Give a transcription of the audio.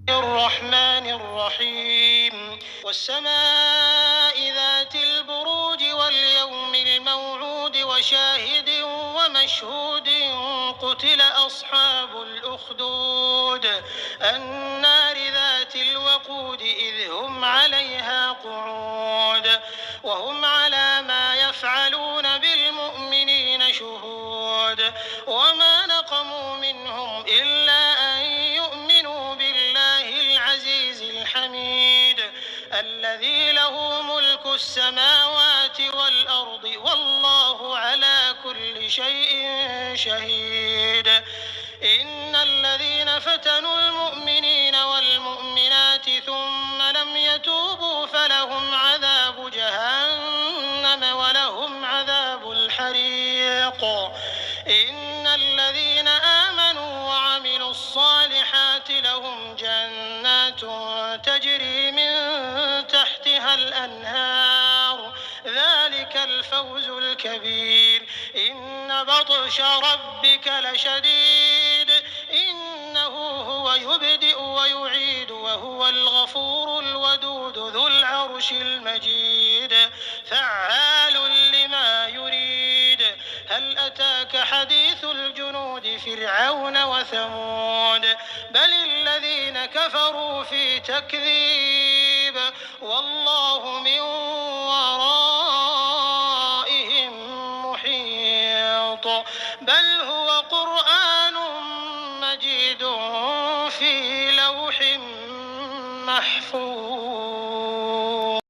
الرحمن الرحيم والسماء ذات البروج واليوم الموعود وشاهد ومشهود قتل أصحاب الأخدود النار ذات الوقود إذ هم عليها قعود وهم على ما يفعلون بالمؤمنين شهود وما نقموا منهم إلا أن يؤمنوا بالله العزيز الحميد الذي له ملك السماوات والأرض والله على كل شيء شهيد إن الذين فتنوا المؤمنين والمؤمنات ثم لم يتوبوا فلهم عذاب جهنم ولهم عذاب الحريق إن الذين آمنوا وعملوا الصالحات لهم جنات تجري من تحتها الأنهار ذلك الفوز الكبير إن بطش ربك لشديد إنه هو يبدئ ويعيد وهو الغفور الودود ذو العرش المجيد فعال لما يريد هل أتاك حديث الجنود فرعون وثمود بل الذين كفروا في تكذيب والله من ورائهم محيط بل هو قرآن مجيد في